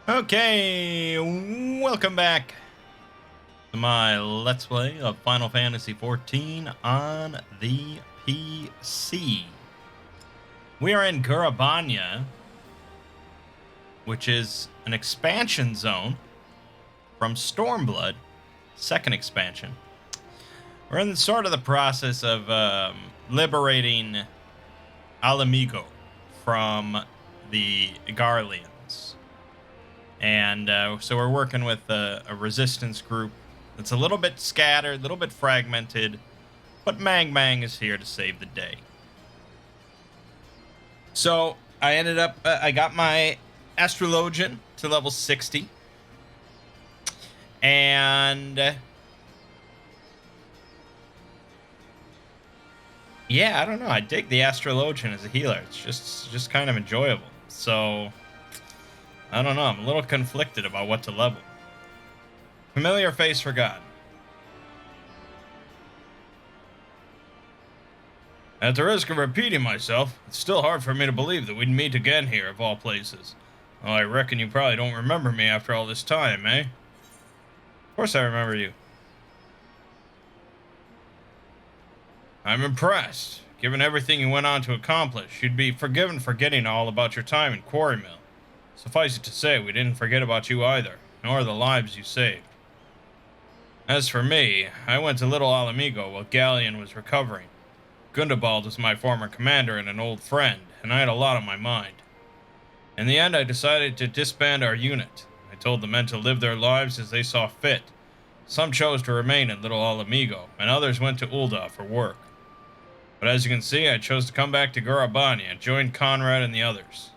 Okay, welcome back to my Let's Play of Final Fantasy XIV on the PC. We are in Gurabanya, which is an expansion zone from Stormblood, second expansion. We're in sort of the process of liberating Alamigo from the Garleans. And so we're working with a resistance group that's a little bit scattered, a little bit fragmented, but Mangg is here to save the day. So I got my Astrologian to level 60. And yeah, I don't know. I dig the Astrologian as a healer. It's just kind of enjoyable. So I don't know. I'm a little conflicted about what to level. Familiar face forgotten. At the risk of repeating myself, it's still hard for me to believe that we'd meet again here, of all places. Oh, I reckon you probably don't remember me after all this time, eh? Of course I remember you. I'm impressed. Given everything you went on to accomplish, you'd be forgiven for forgetting all about your time in Quarry Mill. Suffice it to say, we didn't forget about you either, nor the lives you saved. As for me, I went to Little Alamigo while Galleon was recovering. Gundabald was my former commander and an old friend, and I had a lot on my mind. In the end, I decided to disband our unit. I told the men to live their lives as they saw fit. Some chose to remain in Little Alamigo, and others went to Ul'dah for work. But as you can see, I chose to come back to Gurabanya and join Conrad and the others.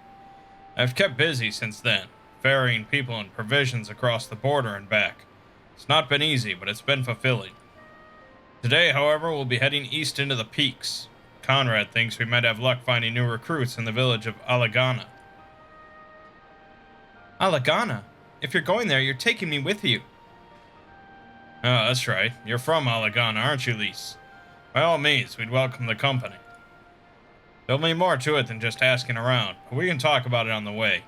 I've kept busy since then, ferrying people and provisions across the border and back. It's not been easy, but it's been fulfilling. Today, however, we'll be heading east into the peaks. Conrad thinks we might have luck finding new recruits in the village of Alagana. Alagana? If you're going there, you're taking me with you. Oh, that's right. You're from Alagana, aren't you, Lise? By all means, we'd welcome the company. There'll be more to it than just asking around, but we can talk about it on the way.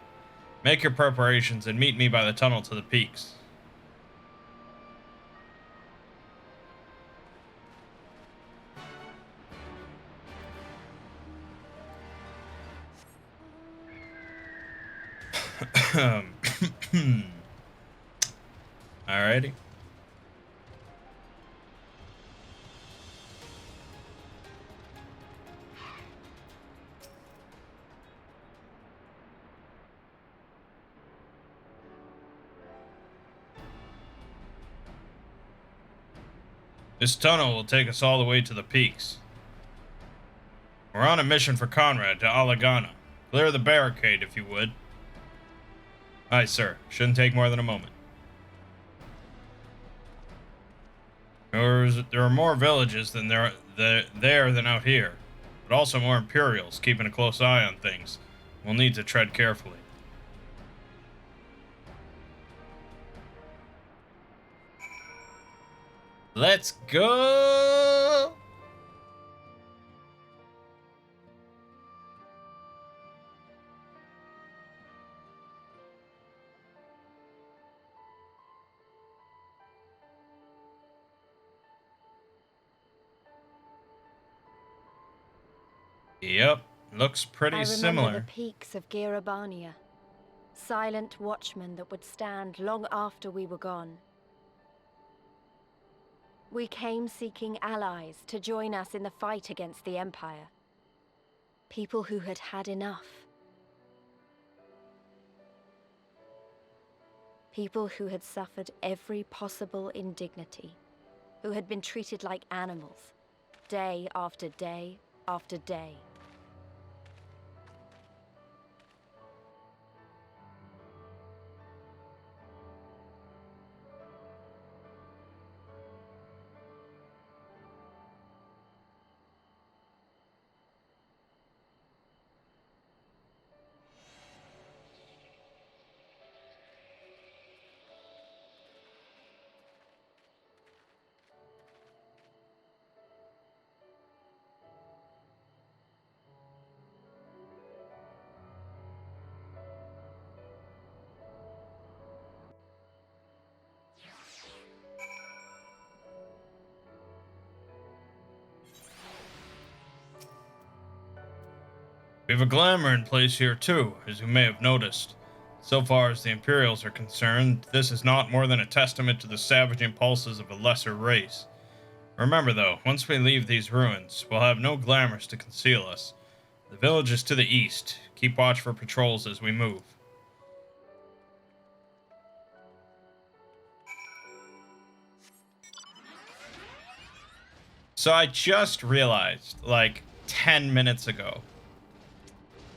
Make your preparations and meet me by the tunnel to the peaks. Alrighty. This tunnel will take us all the way to the peaks. We're on a mission for Conrad to Alagana. Clear the barricade, if you would. Aye, sir. Shouldn't take more than a moment. There are more villages than there than out here, but also more Imperials keeping a close eye on things. We'll need to tread carefully. Let's go! Yep, looks pretty similar. I remember the peaks of Gurabanya, silent watchmen that would stand long after we were gone. We came seeking allies to join us in the fight against the Empire. People who had had enough. People who had suffered every possible indignity. Who had been treated like animals, day after day after day. We have a glamour in place here too, as you may have noticed. So far as the Imperials are concerned, this is not more than a testament to the savage impulses of a lesser race. Remember though, once we leave these ruins, we'll have no glamours to conceal us. The village is to the east. Keep watch for patrols as we move. So I just realized, like 10 minutes ago,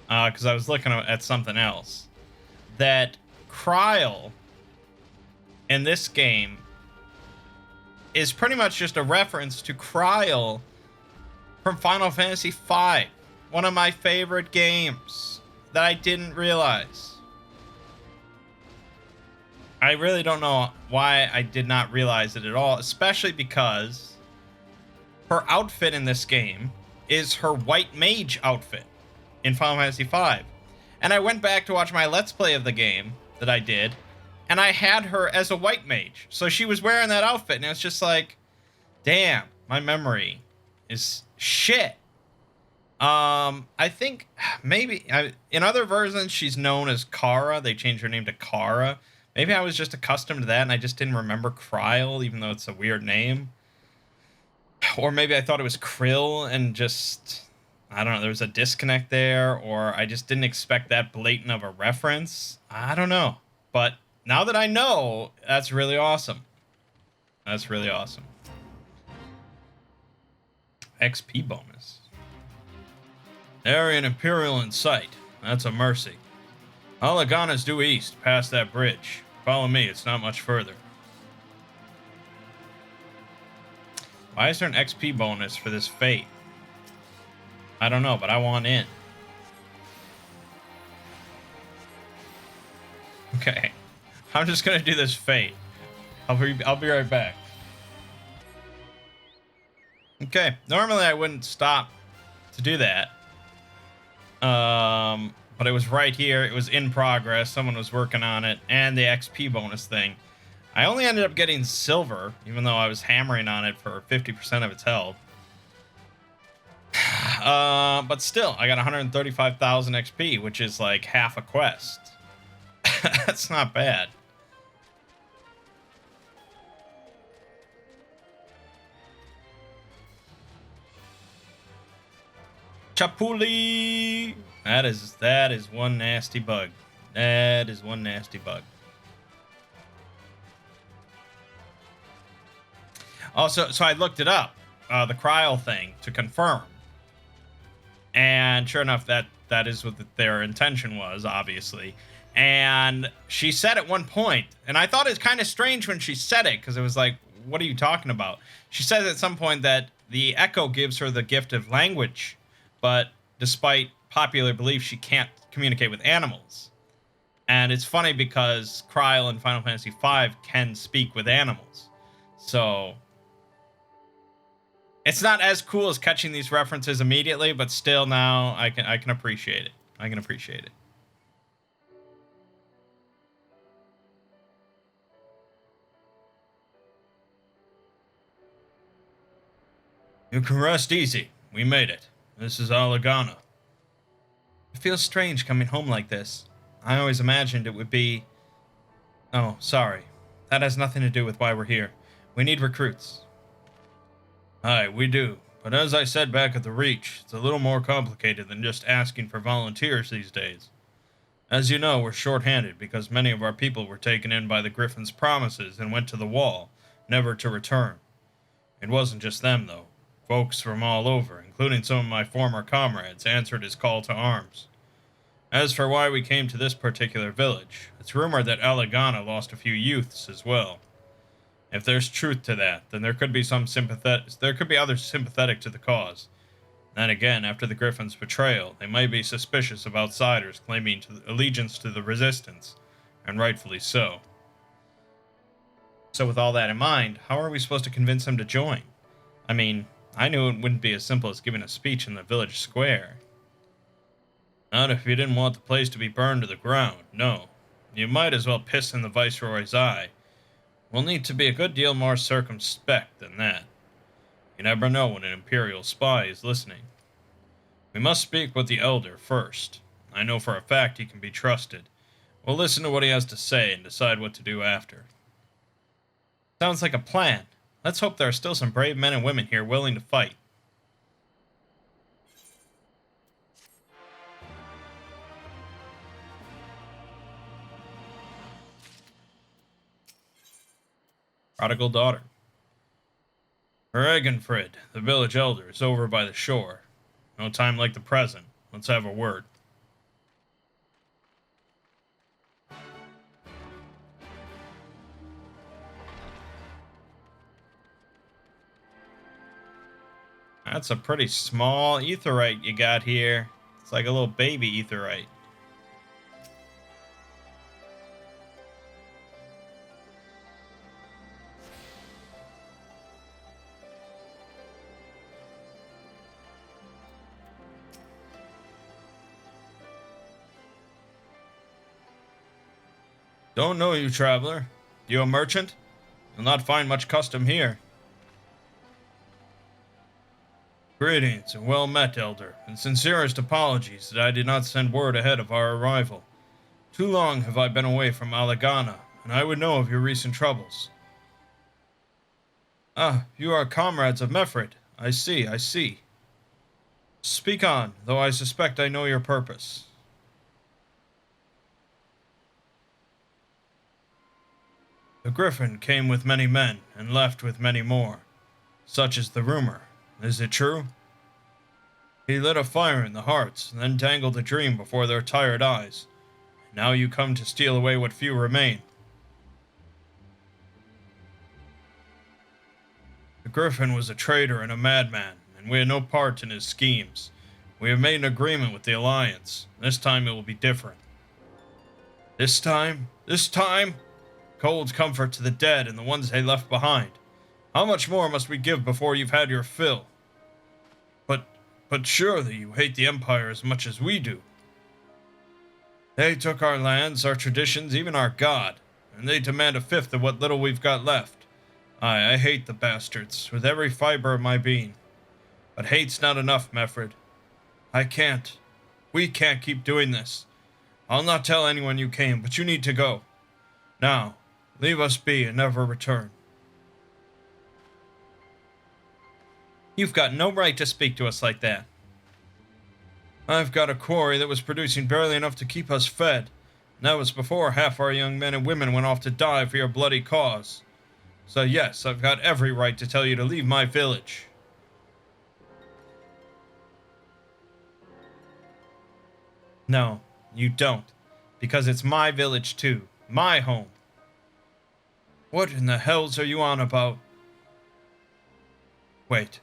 because I was looking at something else, that Kryl in this game is pretty much just a reference to Kryl from Final Fantasy V, one of my favorite games that I didn't realize. I really don't know why I did not realize it at all, especially because her outfit in this game is her white mage outfit in Final Fantasy V. And I went back to watch my Let's Play of the game that I did, and I had her as a white mage. So she was wearing that outfit, and it's just like, damn, my memory is shit. I think maybe in other versions she's known as Kara. They changed her name to Kara. Maybe I was just accustomed to that, and I just didn't remember Kryl, even though it's a weird name. Or maybe I thought it was Krill, and just, I don't know, there was a disconnect there, or I just didn't expect that blatant of a reference. I don't know. But now that I know, that's really awesome. That's really awesome. XP bonus. Area and Imperial in sight. That's a mercy. Alagana's due east, past that bridge. Follow me, it's not much further. Why is there an XP bonus for this fate? I don't know, but I want in. Okay. I'm just gonna do this fate. I'll be right back. Okay. Normally I wouldn't stop to do that. But it was right here. It was in progress. Someone was working on it. And the XP bonus thing. I only ended up getting silver, even though I was hammering on it for 50% of its health. But still, I got 135,000 XP, which is like half a quest. That's not bad. Chapuli! That is one nasty bug. That is one nasty bug. Also, so I looked it up, the Kryl thing, to confirm. And sure enough, that is what their intention was, obviously. And she said at one point, and I thought it was kind of strange when she said it, because it was like, what are you talking about? She says at some point that the Echo gives her the gift of language, but despite popular belief, she can't communicate with animals. And it's funny because Kryl in Final Fantasy V can speak with animals. So it's not as cool as catching these references immediately, but still now I can appreciate it. I can appreciate it. You can rest easy. We made it. This is Alagana. It feels strange coming home like this. I always imagined it would be... Oh, sorry. That has nothing to do with why we're here. We need recruits. Aye, we do. But as I said back at the Reach, it's a little more complicated than just asking for volunteers these days. As you know, we're short-handed because many of our people were taken in by the Griffin's promises and went to the wall, never to return. It wasn't just them, though. Folks from all over, including some of my former comrades, answered his call to arms. As for why we came to this particular village, it's rumored that Alagana lost a few youths as well. If there's truth to that, then there could be others sympathetic to the cause. Then again, after the Griffin's betrayal, they might be suspicious of outsiders claiming allegiance to the Resistance, and rightfully so. So with all that in mind, how are we supposed to convince them to join? I mean, I knew it wouldn't be as simple as giving a speech in the village square. Not if you didn't want the place to be burned to the ground, no. You might as well piss in the Viceroy's eye. We'll need to be a good deal more circumspect than that. You never know when an Imperial spy is listening. We must speak with the elder first. I know for a fact he can be trusted. We'll listen to what he has to say and decide what to do after. Sounds like a plan. Let's hope there are still some brave men and women here willing to fight. Prodigal daughter. Regenfrid, the village elder, is over by the shore. No time like the present. Let's have a word. That's a pretty small aetheryte you got here. It's like a little baby aetheryte. Don't know you, traveler. You a merchant? You'll not find much custom here. Greetings and well met, elder, and sincerest apologies that I did not send word ahead of our arrival. Too long have I been away from Alagana, and I would know of your recent troubles. Ah, you are comrades of Mefrid. I see, I see. Speak on, though I suspect I know your purpose. The Griffin came with many men, and left with many more. Such is the rumor. Is it true? He lit a fire in the hearts, and then dangled a dream before their tired eyes. Now you come to steal away what few remain. The Griffin was a traitor and a madman, and we had no part in his schemes. We have made an agreement with the Alliance. This time it will be different. This time? This time? Cold comfort to the dead and the ones they left behind. How much more must we give before you've had your fill? But surely you hate the Empire as much as we do. They took our lands, our traditions, even our god, and they demand a fifth of what little we've got left. I hate the bastards, with every fiber of my being. But hate's not enough, Mefrid. We can't keep doing this. I'll not tell anyone you came, but you need to go. Now, leave us be and never return. You've got no right to speak to us like that. I've got a quarry that was producing barely enough to keep us fed, and that was before half our young men and women went off to die for your bloody cause. So yes, I've got every right to tell you to leave my village. No, you don't, because it's my village too, my home. What in the hells are you on about? Wait,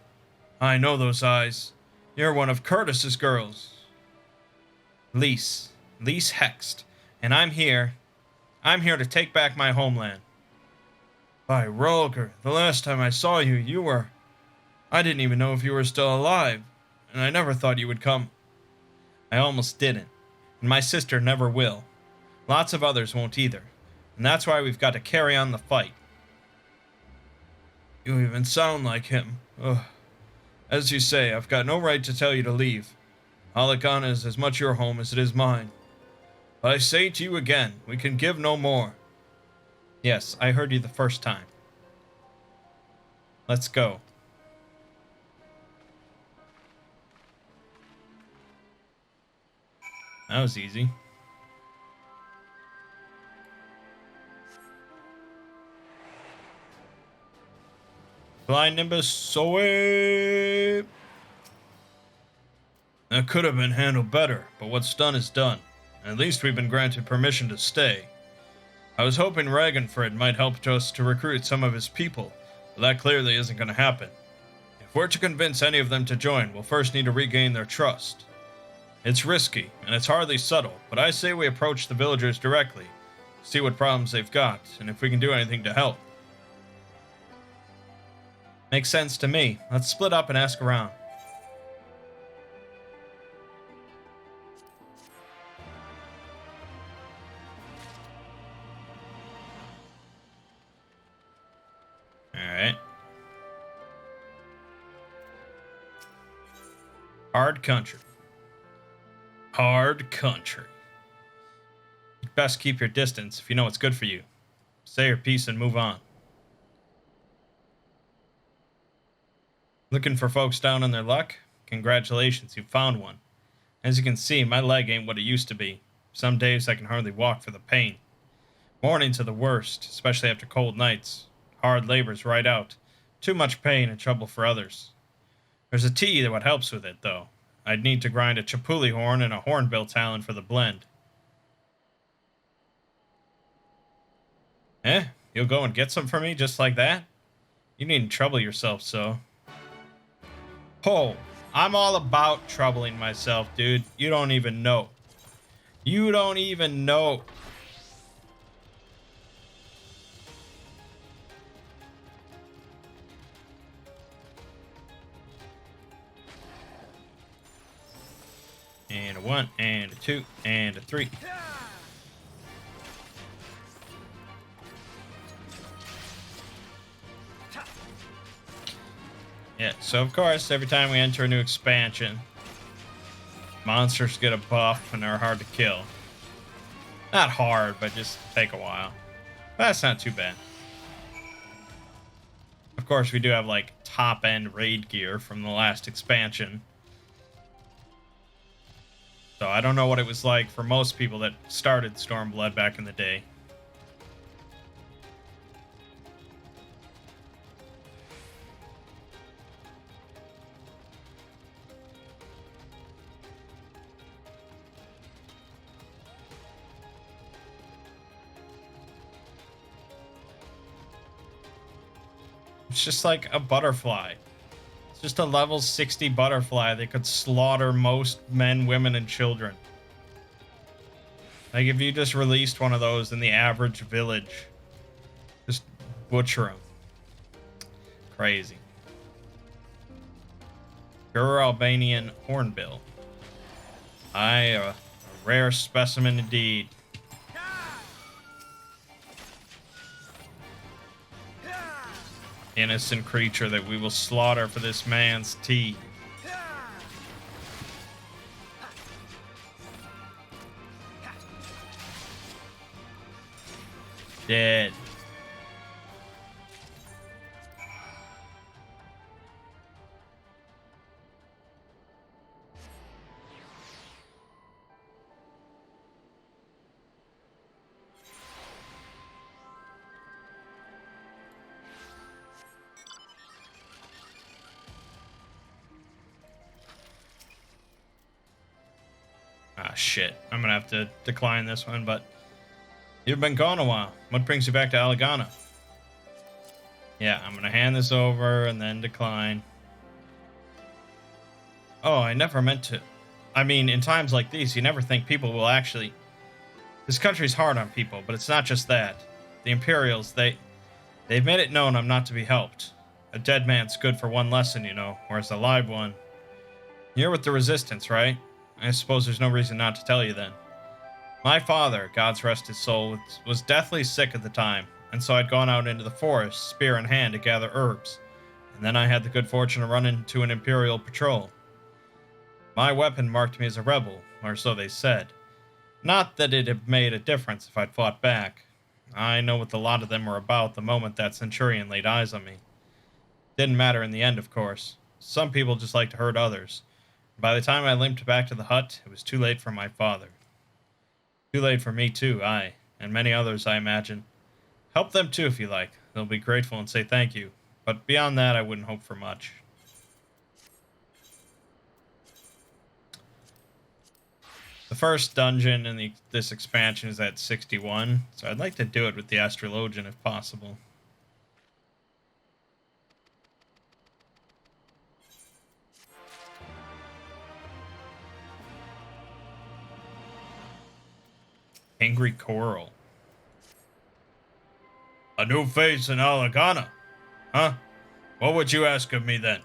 I know those eyes. You're one of Curtis's girls. Lise Hext, and I'm here to take back my homeland. By Rolger, the last time I saw you, I didn't even know if you were still alive, and I never thought you would come. I almost didn't, and my sister never will. Lots of others won't either, and that's why we've got to carry on the fight. You even sound like him. Ugh. As you say, I've got no right to tell you to leave. Alagana is as much your home as it is mine. But I say to you again, we can give no more. Yes, I heard you the first time. Let's go. That was easy. Fly Nimbus away! That could have been handled better, but what's done is done. At least we've been granted permission to stay. I was hoping Ragenfrid might help us to recruit some of his people, but that clearly isn't going to happen. If we're to convince any of them to join, we'll first need to regain their trust. It's risky, and it's hardly subtle, but I say we approach the villagers directly, see what problems they've got, and if we can do anything to help. Makes sense to me. Let's split up and ask around. Alright. Hard country. hard country. You'd best keep your distance if you know what's good for you. Say your piece and move on. Looking for folks down on their luck? Congratulations, you found one. As you can see, my leg ain't what it used to be. Some days I can hardly walk for the pain. Mornings are the worst, especially after cold nights. Hard labor's right out. Too much pain and trouble for others. There's a tea that helps with it, though. I'd need to grind a chapuli horn and a hornbill talon for the blend. Eh? You'll go and get some for me just like that? You needn't trouble yourself so. Oh, I'm all about troubling myself, dude. You don't even know. You don't even know. And a 1, and a 2, and a 3. Yeah, so of course, every time we enter a new expansion, monsters get a buff and they're hard to kill. Not hard, but just take a while. But that's not too bad. Of course, we do have like top-end raid gear from the last expansion. So I don't know what it was like for most people that started Stormblood back in the day. It's just like a butterfly. It's just a level 60 butterfly that could slaughter most men, women, and children. Like if you just released one of those in the average village, just butcher them. Crazy. Pure Albanian hornbill. Aye, a rare specimen indeed. Innocent creature that we will slaughter for this man's tea. Dead. Ah, shit. I'm gonna have to decline this one, but you've been gone a while. What brings you back to Alagana? Yeah, I'm gonna hand this over and then decline. Oh, I never meant to. I mean, in times like these, you never think people will actually... This country's hard on people, but it's not just that. The Imperials, they've made it known I'm not to be helped. A dead man's good for one lesson, you know, whereas a live one... You're with the Resistance, right? I suppose there's no reason not to tell you then. My father, God's rest his soul, was deathly sick at the time, and so I'd gone out into the forest, spear in hand, to gather herbs. And then I had the good fortune to run into an Imperial patrol. My weapon marked me as a rebel, or so they said. Not that it had made a difference if I'd fought back. I know what the lot of them were about the moment that Centurion laid eyes on me. Didn't matter in the end, of course. Some people just like to hurt others. By the time I limped back to the hut, it was too late for my father. Too late for me too, aye, and many others, I imagine. Help them too if you like. They'll be grateful and say thank you. But beyond that, I wouldn't hope for much. The first dungeon in this expansion is at 61, so I'd like to do it with the Astrologian if possible. Angry Coral. A new face in Alagana? Huh? What would you ask of me then?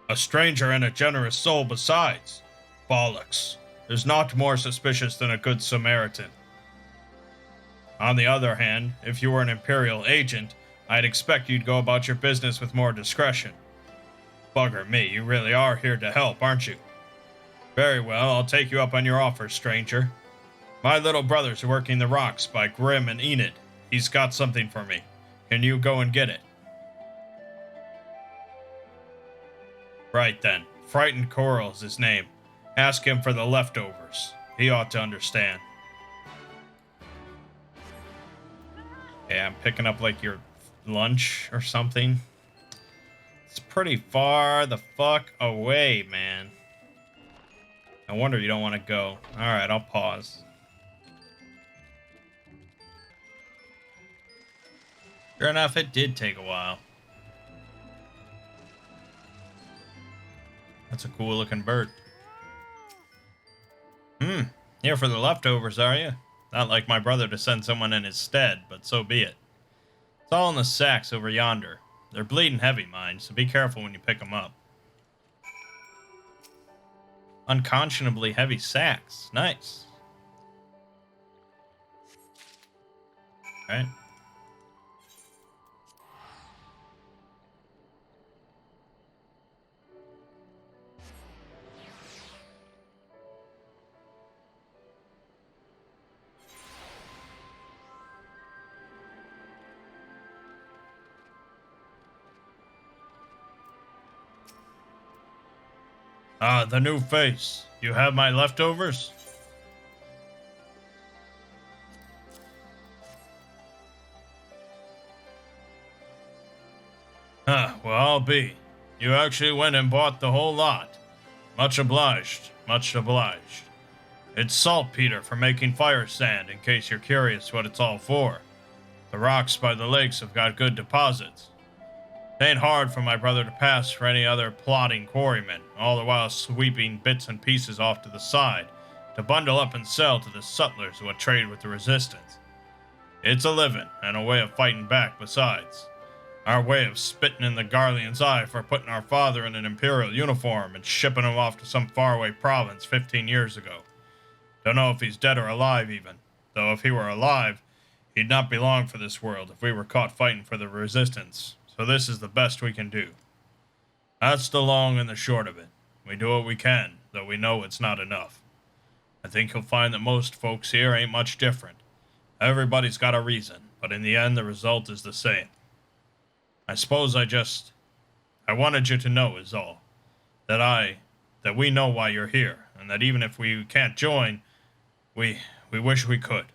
A stranger and a generous soul besides. Bollocks. There's naught more suspicious than a good Samaritan. On the other hand, if you were an Imperial agent, I'd expect you'd go about your business with more discretion. Bugger me, you really are here to help, aren't you? Very well, I'll take you up on your offer, stranger. My little brother's working the rocks by Grim and Enid. He's got something for me. Can you go and get it? Right then. Frightened Coral's his name. Ask him for the leftovers. He ought to understand. Yeah, I'm picking up like your lunch or something. It's pretty far the fuck away, man. No wonder you don't want to go. Alright, I'll pause. Sure enough, it did take a while. That's a cool looking bird. Here for the leftovers, are you? Not like my brother to send someone in his stead, but so be it. It's all in the sacks over yonder. They're bleeding heavy, mind, so be careful when you pick them up. Unconscionably heavy sacks. Nice. Alright. Ah, the new face. You have my leftovers? Well, I'll be. You actually went and bought the whole lot. Much obliged, much obliged. It's saltpeter for making fire sand, in case you're curious what it's all for. The rocks by the lakes have got good deposits. It ain't hard for my brother to pass for any other plodding quarrymen, all the while sweeping bits and pieces off to the side, to bundle up and sell to the sutlers who trade with the resistance. It's a living, and a way of fighting back besides. Our way of spitting in the Garlean's eye for putting our father in an imperial uniform and shipping him off to some faraway province 15 years ago. Don't know if he's dead or alive even, though if he were alive, he'd not be long for this world if we were caught fighting for the resistance. So this is the best we can do. That's the long and the short of it. We do what we can, though we know it's not enough. I think you'll find that most folks here ain't much different. Everybody's got a reason, but in the end the result is the same. I suppose I wanted you to know is all. That we know why you're here, and that even if we can't join, we wish we could.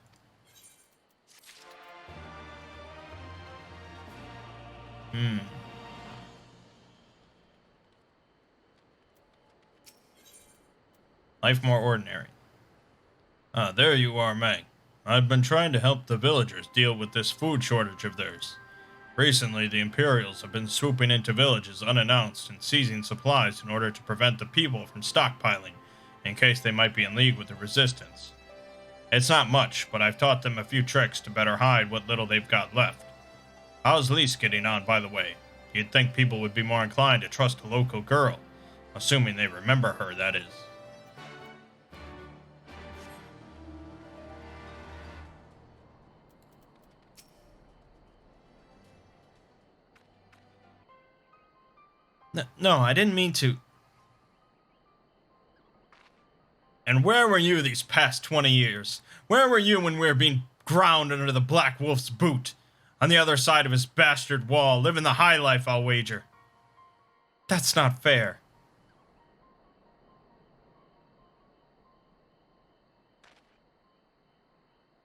Life more ordinary. Ah, there you are, Mangg. I've been trying to help the villagers deal with this food shortage of theirs. Recently, the Imperials have been swooping into villages unannounced and seizing supplies in order to prevent the people from stockpiling, in case they might be in league with the Resistance. It's not much, but I've taught them a few tricks to better hide what little they've got left. How's Lise getting on, by the way? You'd think people would be more inclined to trust a local girl, assuming they remember her, that is. No, I didn't mean to. And where were you these past 20 years? Where were you when we were being ground under the Black Wolf's boot? On the other side of his bastard wall, living the high life, I'll wager. That's not fair.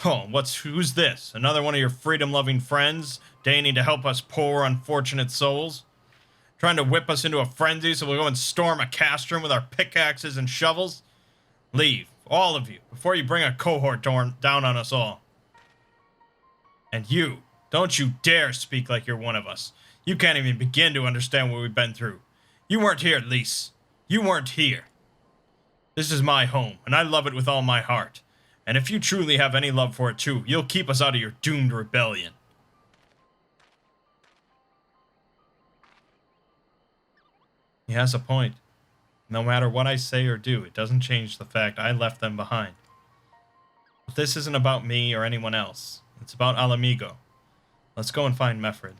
Oh, who's this? Another one of your freedom-loving friends, deigning to help us poor, unfortunate souls? Trying to whip us into a frenzy so we'll go and storm a castrum with our pickaxes and shovels? Leave, all of you, before you bring a cohort down on us all. And you, don't you dare speak like you're one of us. You can't even begin to understand what we've been through. You weren't here, Lise. You weren't here. This is my home, and I love it with all my heart. And if you truly have any love for it too, you'll keep us out of your doomed rebellion. He has a point. No matter what I say or do, it doesn't change the fact I left them behind. But this isn't about me or anyone else. It's about Alamigo. Let's go and find Mefred.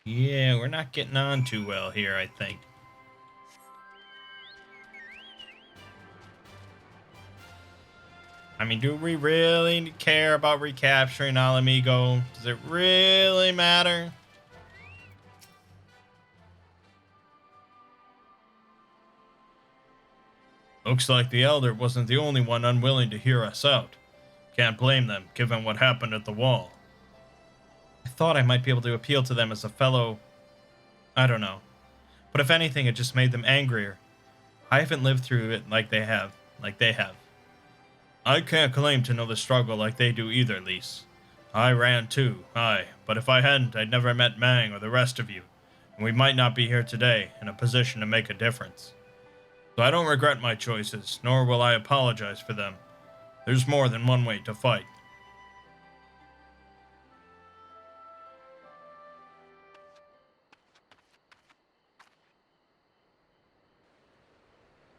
Yeah, we're not getting on too well here, I think. I mean, do we really care about recapturing Alamigo? Does it really matter? Looks like the Elder wasn't the only one unwilling to hear us out. Can't blame them, given what happened at the wall. I thought I might be able to appeal to them as a fellow... I don't know. But if anything, it just made them angrier. I haven't lived through it like they have. I can't claim to know the struggle like they do either, Lise. I ran too, aye, but if I hadn't, I'd never met Mangg or the rest of you, and we might not be here today, in a position to make a difference. So I don't regret my choices, nor will I apologize for them. There's more than one way to fight.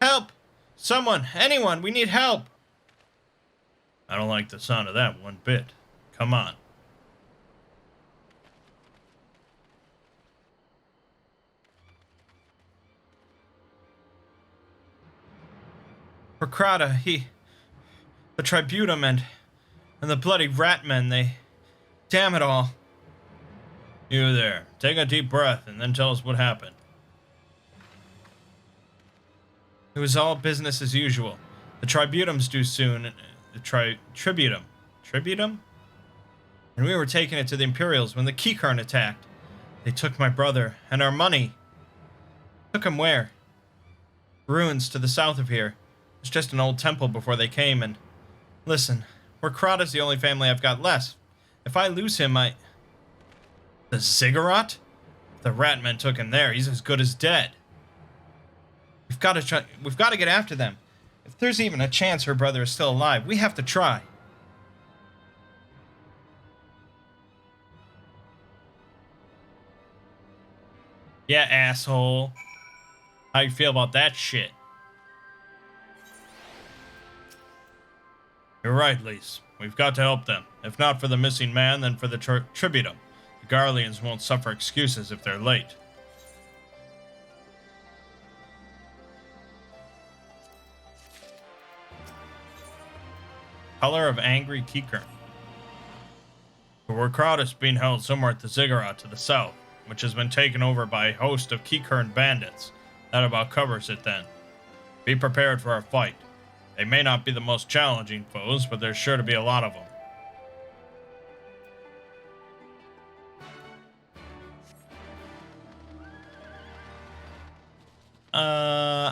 Help! Someone! Anyone! We need help! I don't like the sound of that one bit. Come on. Procrata, the Tributum and the bloody Ratmen, they... Damn it all. You there. Take a deep breath and then tell us what happened. It was all business as usual. The Tributum's due soon. The Tributum? And we were taking it to the Imperials when the Keycurrent attacked. They took my brother and our money. Took him where? Ruins to the south of here. It's just an old temple before they came, and... Listen, Krata's the only family I've got left. If I lose him, The Ziggurat? If the Ratmen took him there, he's as good as dead. We've got to get after them. If there's even a chance her brother is still alive, we have to try. Yeah, asshole. How you feel about that shit? You're right, Lise. We've got to help them. If not for the missing man, then for the Tributum. The Garleans won't suffer excuses if they're late. Color of Angry Keycurrent. The Warcrowd is being held somewhere at the Ziggurat to the south, which has been taken over by a host of Keycurrent bandits. That about covers it then. Be prepared for a fight. They may not be the most challenging foes, but there's sure to be a lot of them.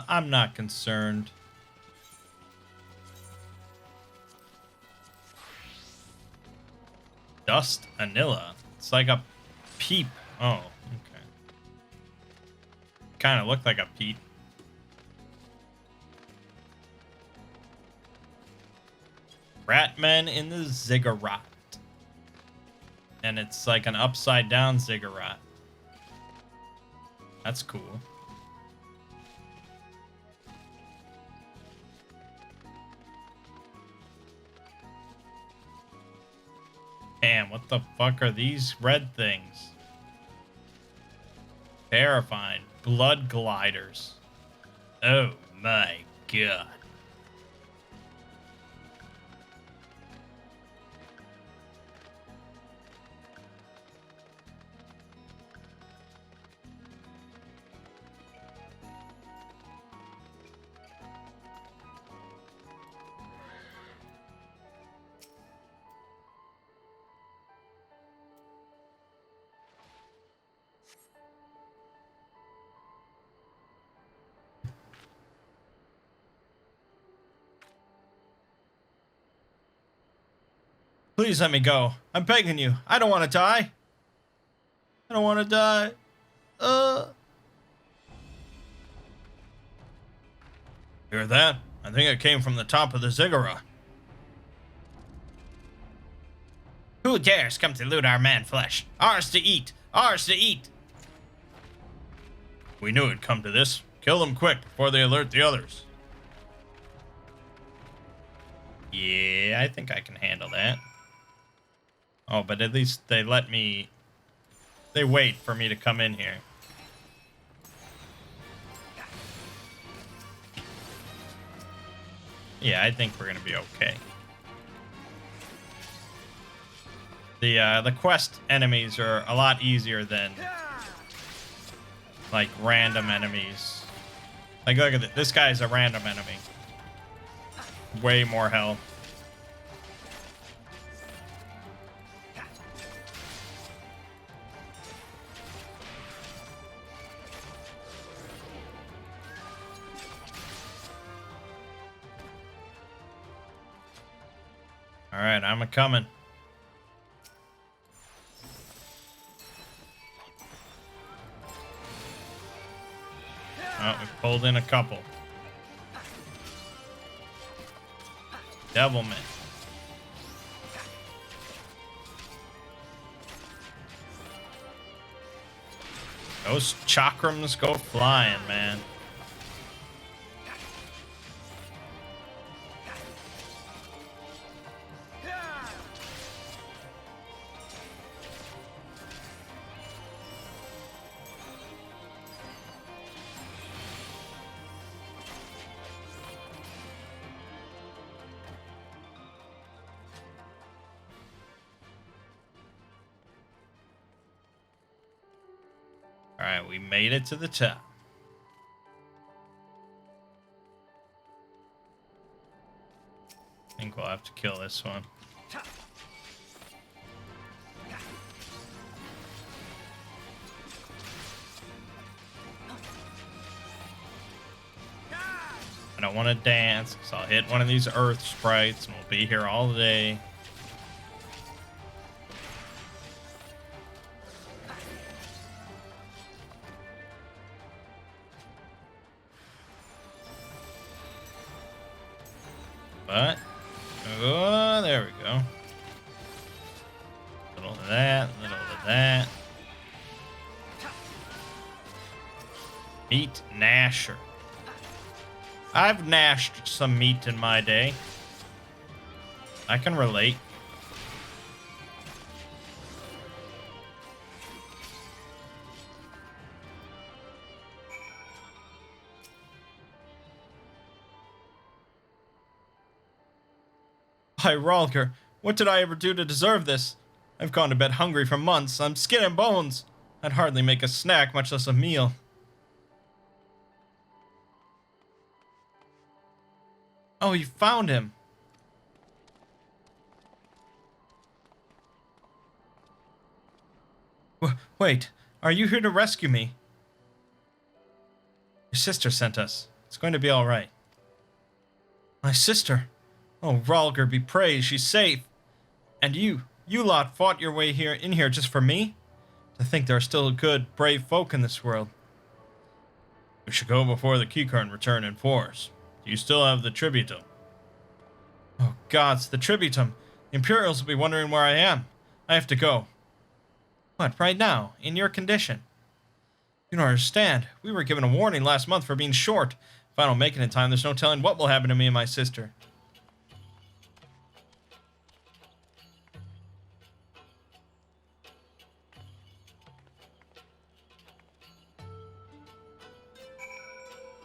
I'm not concerned. Dust Anilla. It's like a peep. Oh, okay. Kind of looked like a peep. Ratmen in the Ziggurat. And it's like an upside down Ziggurat. That's cool. Damn, what the fuck are these red things? Terrifying. Blood gliders. Oh my god. Please let me go. I'm begging you. I don't want to die. I don't want to die. Hear that? I think it came from the top of the Ziggurat. Who dares come to loot our man flesh? Ours to eat! Ours to eat! We knew it'd come to this. Kill them quick before they alert the others. Yeah, I think I can handle that. Oh, but at least they let me They wait for me to come in here. Yeah, I think we're gonna be okay. The quest enemies are a lot easier than like random enemies. Like look at this. This guy's a random enemy. Way more health. All right, I'm a-coming. Oh, we pulled in a couple. Devilman. Those chakrams go flying, man. All right, we made it to the top. I think we'll have to kill this one. I don't want to dance because I'll hit one of these earth sprites and we'll be here all day. But, oh, there we go. Little of that, little of that. Meat Gnasher. I've gnashed some meat in my day. I can relate. Why, Ralger, what did I ever do to deserve this? I've gone to bed hungry for months. I'm skin and bones. I'd hardly make a snack, much less a meal. Oh, you found him. Wait, are you here to rescue me? Your sister sent us. It's going to be all right. My sister? Oh, Ralger be praised, she's safe. And you lot fought your way in here just for me? To think there are still good, brave folk in this world. We should go before the Keycurrent return in force. Do you still have the tributum? Oh, gods, the tributum. The Imperials will be wondering where I am. I have to go. What, right now? In your condition? You don't understand. We were given a warning last month for being short. If I don't make it in time, there's no telling what will happen to me and my sister.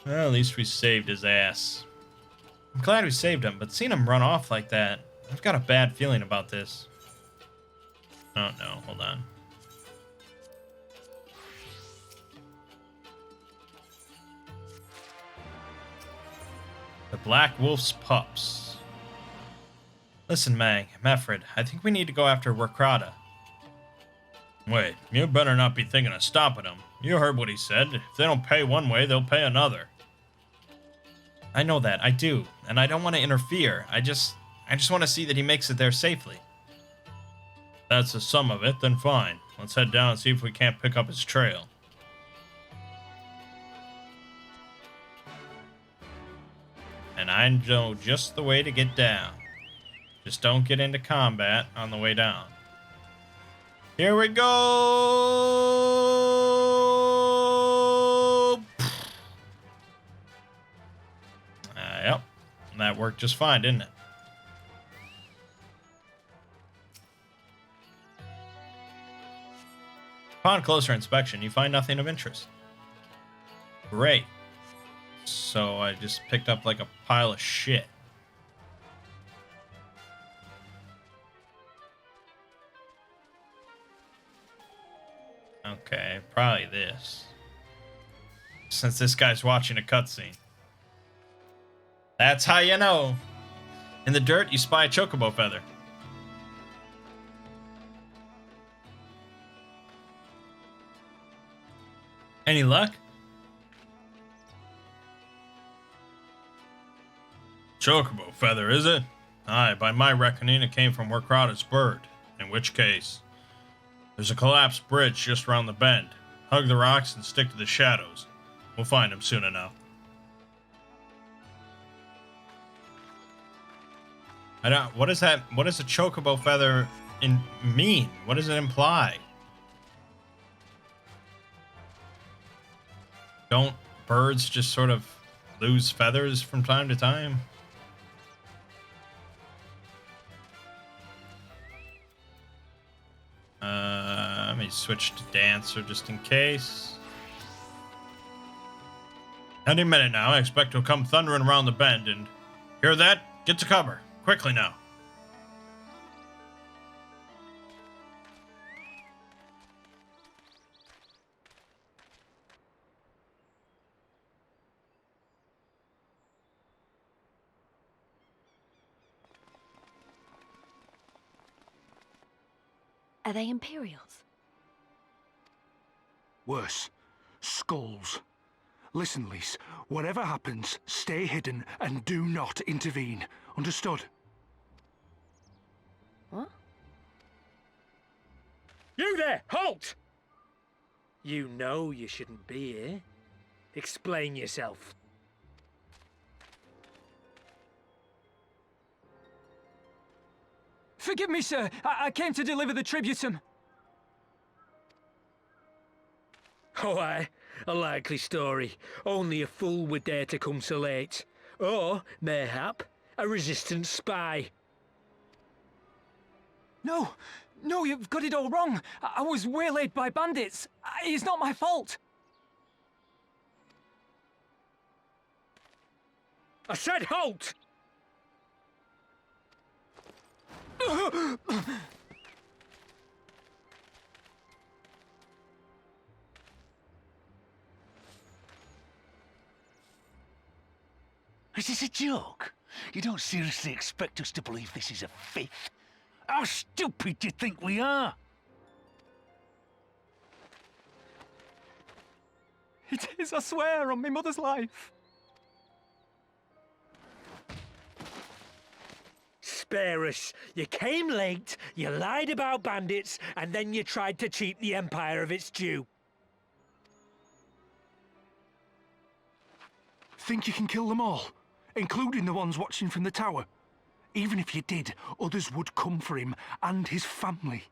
Well, at least we saved his ass. I'm glad we saved him, but seeing him run off like that, I've got a bad feeling about this. Oh no, hold on. The Black Wolf's pups. Listen, Mangg, Meffred, I think we need to go after Werkrada. Wait, you better not be thinking of stopping them. You heard what he said. If they don't pay one way, they'll pay another. I know that, I do, and I don't want to interfere. I just want to see that he makes it there safely. If that's the sum of it, then fine. Let's head down and see if we can't pick up his trail. And I know just the way to get down. Just don't get into combat on the way down. Here we go! Yep. That worked just fine, didn't it? Upon closer inspection, you find nothing of interest. Great. So I just picked up like a pile of shit. Okay, probably this. Since this guy's watching a cutscene. That's how you know. In the dirt, you spy a chocobo feather. Any luck? Chocobo feather, is it? Aye, by my reckoning, it came from where Crowd is bird. In which case, there's a collapsed bridge just round the bend. Hug the rocks and stick to the shadows. We'll find him soon enough. I don't. What is that? What does a chocobo feather mean? What does it imply? Don't birds just sort of lose feathers from time to time? Let me switch to dancer just in case. Any minute now, I expect he'll come thundering around the bend and... Hear that? Get to cover. Quickly now. Are they Imperials? Worse. Skulls. Listen, Lise. Whatever happens, stay hidden and do not intervene. Understood? What? You there! Halt! You know you shouldn't be here. Explain yourself. Forgive me, sir. I came to deliver the tributum. Oh, aye. A likely story. Only a fool would dare to come so late. Or, mayhap, a resistance spy. No, you've got it all wrong. I was waylaid by bandits. It's not my fault. I said halt! Is this a joke? You don't seriously expect us to believe this is a fifth? How stupid do you think we are? It is, I swear, on my mother's life. Spare us. You came late, you lied about bandits, and then you tried to cheat the Empire of its due. Think you can kill them all? Including the ones watching from the tower? Even if you did, others would come for him and his family.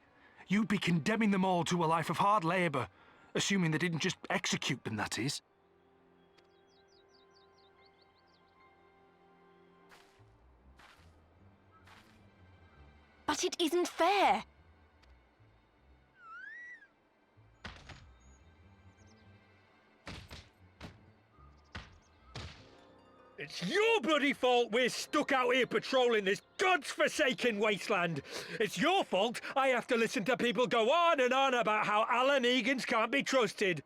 You'd be condemning them all to a life of hard labor, assuming they didn't just execute them, that is. But it isn't fair. It's your bloody fault we're stuck out here patrolling this god's-forsaken wasteland. It's your fault I have to listen to people go on and on about how Alan Egans can't be trusted.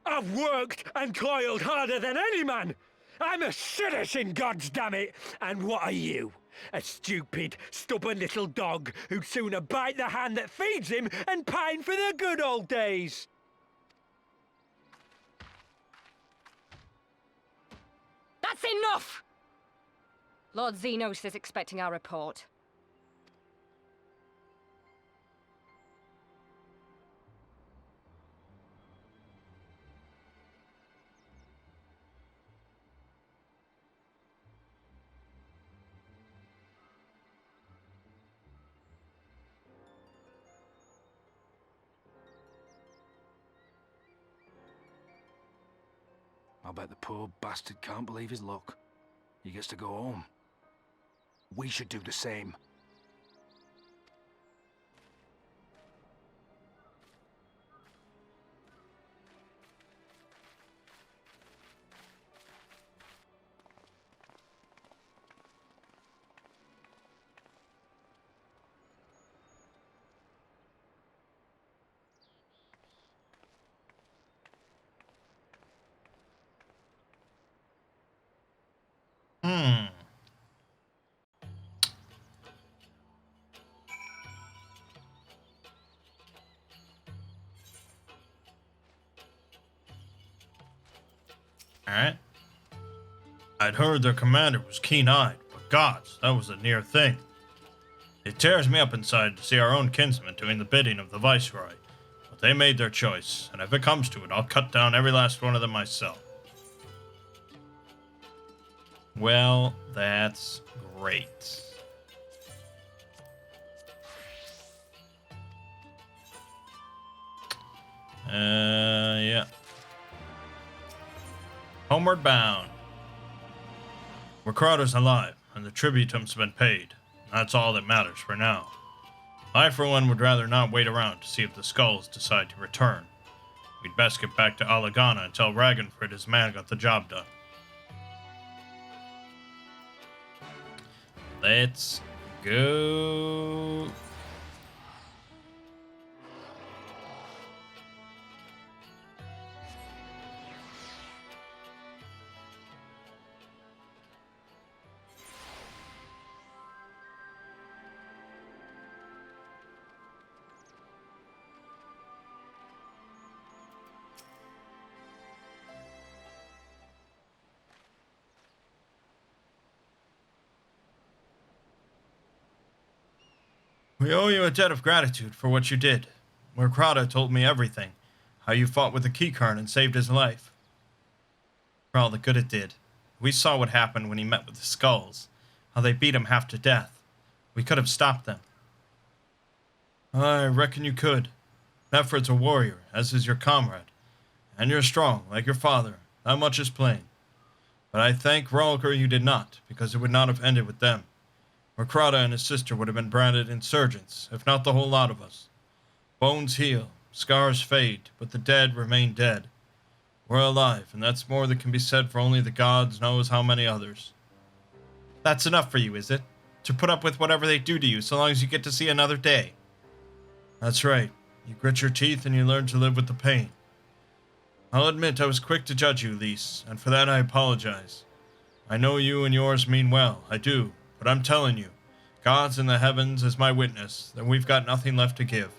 I've worked and toiled harder than any man. I'm a citizen, goddammit. And what are you? A stupid, stubborn little dog who'd sooner bite the hand that feeds him and pine for the good old days. That's enough! Lord Xenos is expecting our report. I bet the poor bastard can't believe his luck. He gets to go home. We should do the same. Alright? I'd heard their commander was keen-eyed, but gods, that was a near thing. It tears me up inside to see our own kinsmen doing the bidding of the Viceroy. But they made their choice, and if it comes to it, I'll cut down every last one of them myself. Well, that's great. Yeah. Homeward bound. Recruiter's alive, and the tributum's been paid. That's all that matters for now. I, for one, would rather not wait around to see if the skulls decide to return. We'd best get back to Alagana and tell Ragnfrid his man got the job done. Let's go. We owe you a debt of gratitude for what you did. Murkrata told me everything. How you fought with the Keycarn and saved his life. For all the good it did. We saw what happened when he met with the skulls. How they beat him half to death. We could have stopped them. I reckon you could. Nefrid's a warrior, as is your comrade. And you're strong, like your father. That much is plain. But I thank Rolker you did not, because it would not have ended with them. Murkrata and his sister would have been branded insurgents, if not the whole lot of us. Bones heal, scars fade, but the dead remain dead. We're alive, and that's more that can be said for only the gods knows how many others. That's enough for you, is it? To put up with whatever they do to you, so long as you get to see another day? That's right. You grit your teeth and you learn to live with the pain. I'll admit I was quick to judge you, Lise, and for that I apologize. I know you and yours mean well, I do. But I'm telling you, God's in the heavens is my witness that we've got nothing left to give.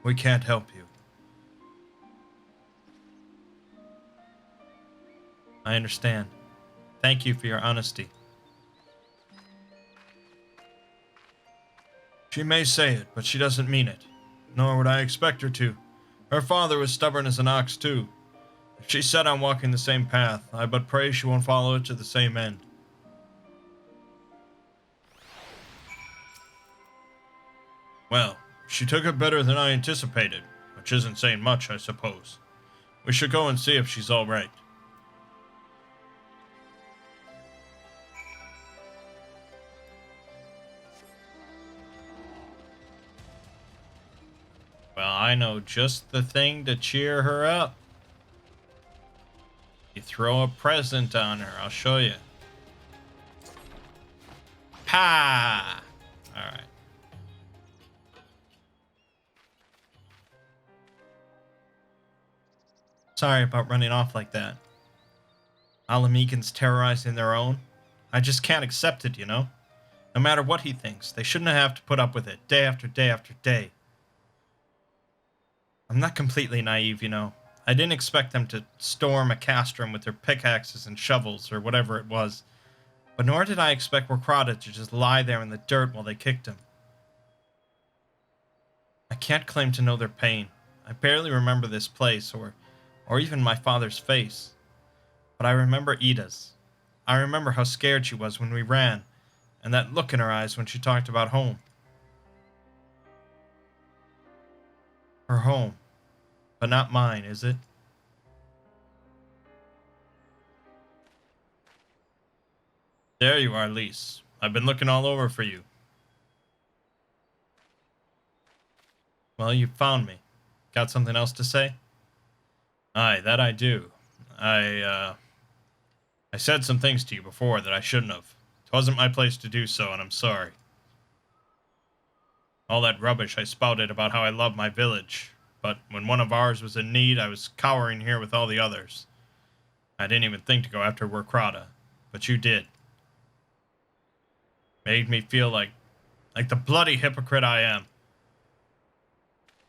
We can't help you. I understand. Thank you for your honesty. She may say it, but she doesn't mean it. Nor would I expect her to. Her father was stubborn as an ox, too. If she's set on walking the same path, I but pray she won't follow it to the same end. Well, she took it better than I anticipated, which isn't saying much, I suppose. We should go and see if she's all right. Well, I know just the thing to cheer her up. You throw a present on her, I'll show you. Pa! Alright. Sorry about running off like that. Alamegans terrorizing their own. I just can't accept it, you know? No matter what he thinks, they shouldn't have to put up with it day after day after day. I'm not completely naive, you know. I didn't expect them to storm a castrum with their pickaxes and shovels or whatever it was. But nor did I expect Murkrata to just lie there in the dirt while they kicked him. I can't claim to know their pain. I barely remember this place or even my father's face. But I remember Ida's. I remember how scared she was when we ran, and that look in her eyes when she talked about home. Her home. But not mine, is it? There you are, Lise. I've been looking all over for you. Well, you found me. Got something else to say? Aye, that I do. I said some things to you before that I shouldn't have. It wasn't my place to do so, and I'm sorry. All that rubbish I spouted about how I love my village, but when one of ours was in need, I was cowering here with all the others. I didn't even think to go after Murkrata, but you did. Made me feel like the bloody hypocrite I am.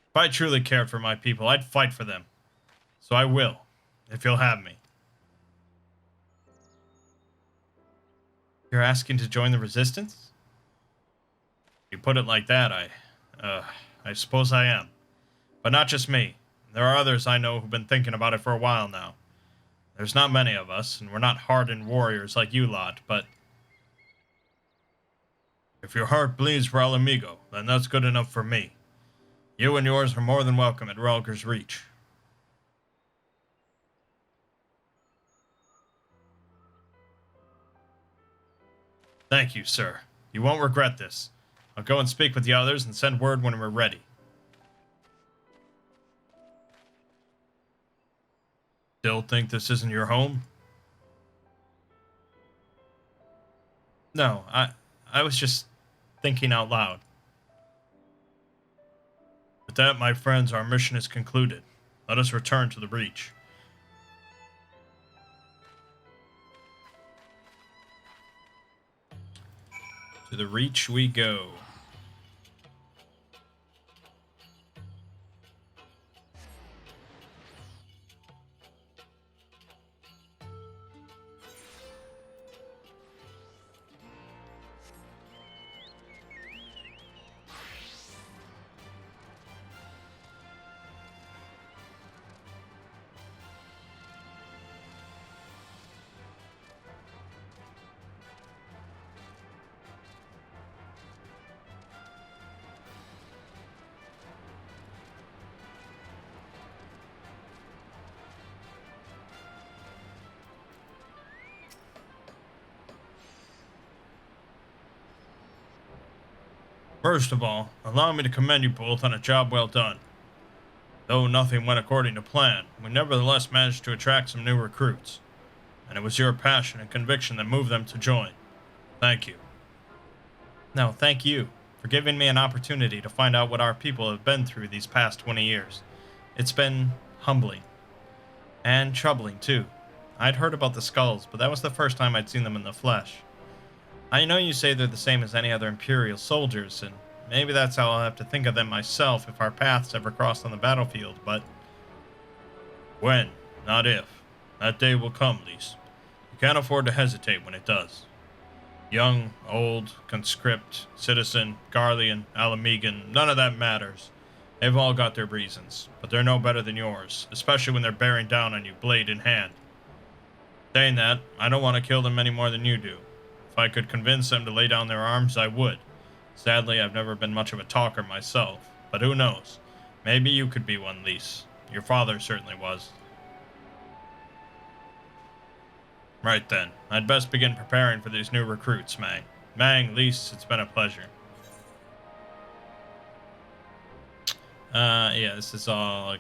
If I truly cared for my people, I'd fight for them. So I will, if you'll have me. You're asking to join the Resistance? You put it like that, I suppose I am. But not just me. There are others I know who've been thinking about it for a while now. There's not many of us, and we're not hardened warriors like you lot, but if your heart bleeds for Alamigo, then that's good enough for me. You and yours are more than welcome at Relger's Reach. Thank you, sir. You won't regret this. I'll go and speak with the others and send word when we're ready. Still think this isn't your home? No, I was just thinking out loud. With that, my friends, our mission is concluded. Let us return to the Reach. To the Reach we go. First of all, allow me to commend you both on a job well done. Though nothing went according to plan, we nevertheless managed to attract some new recruits, and it was your passion and conviction that moved them to join. Thank you. No, thank you for giving me an opportunity to find out what our people have been through these past 20 years. It's been humbling. And troubling, too. I'd heard about the skulls, but that was the first time I'd seen them in the flesh. I know you say they're the same as any other Imperial soldiers, and maybe that's how I'll have to think of them myself if our paths ever cross on the battlefield, but when, not if. That day will come, Lise. You can't afford to hesitate when it does. Young, old, conscript, citizen, Garlean, Alamigan, none of that matters. They've all got their reasons, but they're no better than yours, especially when they're bearing down on you blade in hand. Saying that, I don't want to kill them any more than you do. If I could convince them to lay down their arms, I would. Sadly, I've never been much of a talker myself, but who knows? Maybe you could be one, Lise. Your father certainly was. Right then, I'd best begin preparing for these new recruits, Mangg. Mangg, Lise, it's been a pleasure. Yeah, this is all like...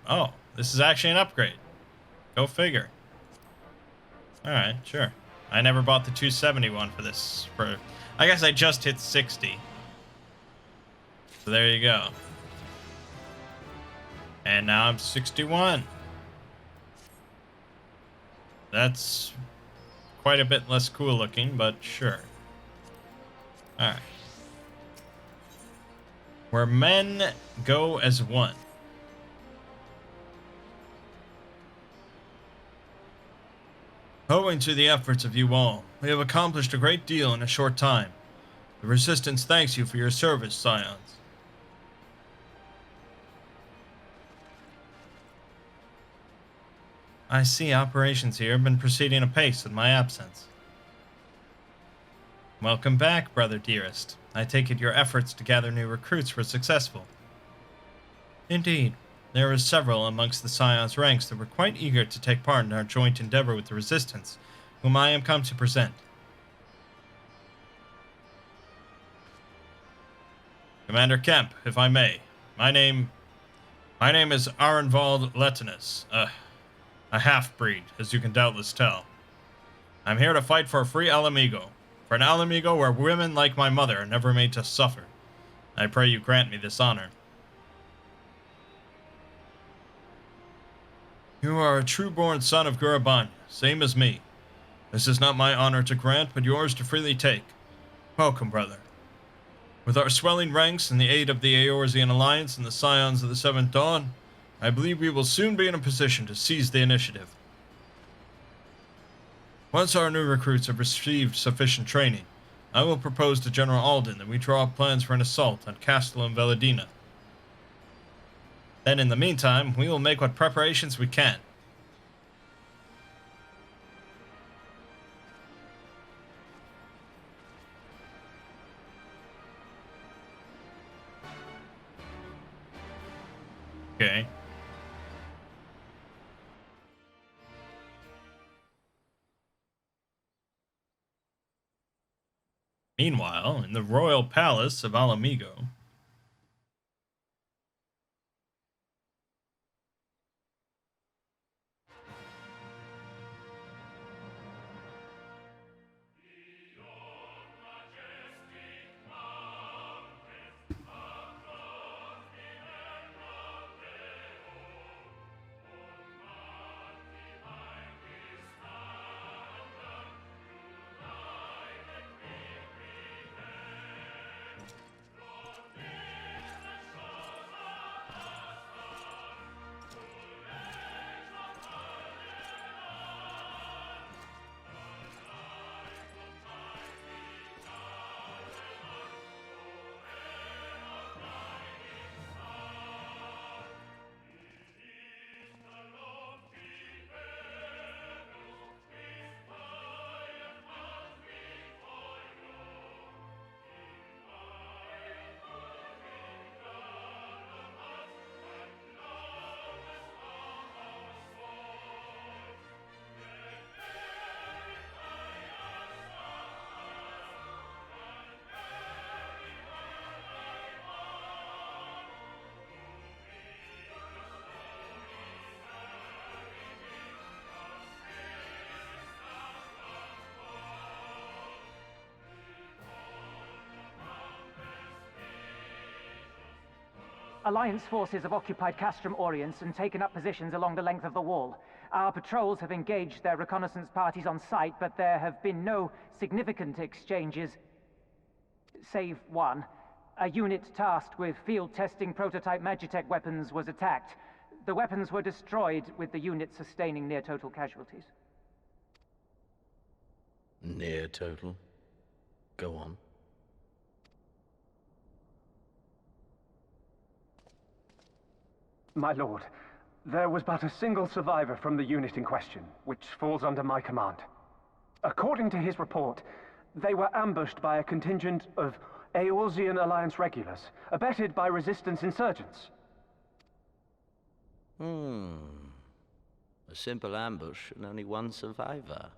Oh, this is actually an upgrade. Go figure. Alright, sure. I never bought the 271 for this. I guess I just hit 60. So there you go. And now I'm 61. That's quite a bit less cool looking, but sure. Alright. Where men go as one. Owing to the efforts of you all, we have accomplished a great deal in a short time. The Resistance thanks you for your service, Scions. I see operations here have been proceeding apace in my absence. Welcome back, brother dearest. I take it your efforts to gather new recruits were successful. Indeed. There were several amongst the Scions' ranks that were quite eager to take part in our joint endeavor with the Resistance, whom I am come to present. Commander Kemp, if I may. My name is Arenvald Letinus, a half-breed, as you can doubtless tell. I'm here to fight for a free Alamigo, for an Alamigo where women like my mother are never made to suffer. I pray you grant me this honor. You are a true-born son of Gurabanya, same as me. This is not my honor to grant, but yours to freely take. Welcome, brother. With our swelling ranks and the aid of the Eorzean Alliance and the Scions of the Seventh Dawn, I believe we will soon be in a position to seize the initiative. Once our new recruits have received sufficient training, I will propose to General Alden that we draw up plans for an assault on Castellum Velladina. Then in the meantime, we will make what preparations we can. Okay. Meanwhile, in the royal palace of Alamigo, Alliance forces have occupied Castrum Oriens and taken up positions along the length of the wall. Our patrols have engaged their reconnaissance parties on site, but there have been no significant exchanges, save one. A unit tasked with field testing prototype Magitech weapons was attacked. The weapons were destroyed, with the unit sustaining near-total casualties. Near total? Go on. My lord, there was but a single survivor from the unit in question, which falls under my command. According to his report, they were ambushed by a contingent of Eorzean Alliance regulars, abetted by resistance insurgents. A simple ambush and only one survivor.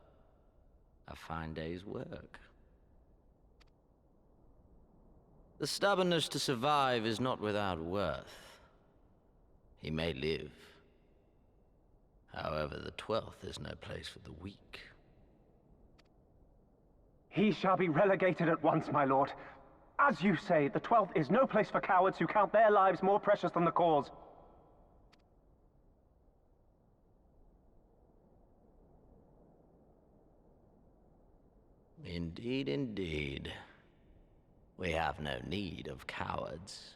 A fine day's work. The stubbornness to survive is not without worth. He may live. However, the 12th is no place for the weak. He shall be relegated at once, my lord. As you say, the 12th is no place for cowards who count their lives more precious than the cause. Indeed, indeed. We have no need of cowards.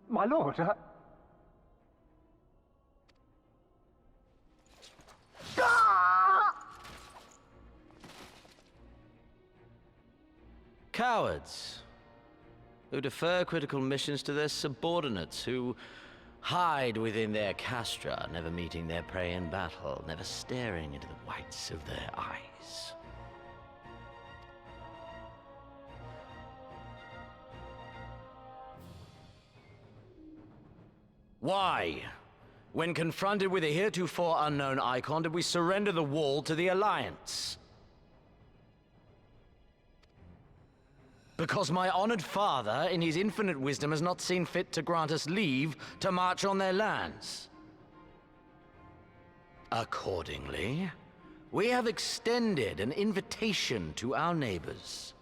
My lord, Cowards who defer critical missions to their subordinates, who hide within their castra, never meeting their prey in battle, never staring into the whites of their eyes. Why, when confronted with a heretofore unknown icon, did we surrender the wall to the Alliance? Because my honored father, in his infinite wisdom, has not seen fit to grant us leave to march on their lands. Accordingly, We have extended an invitation to our neighbors.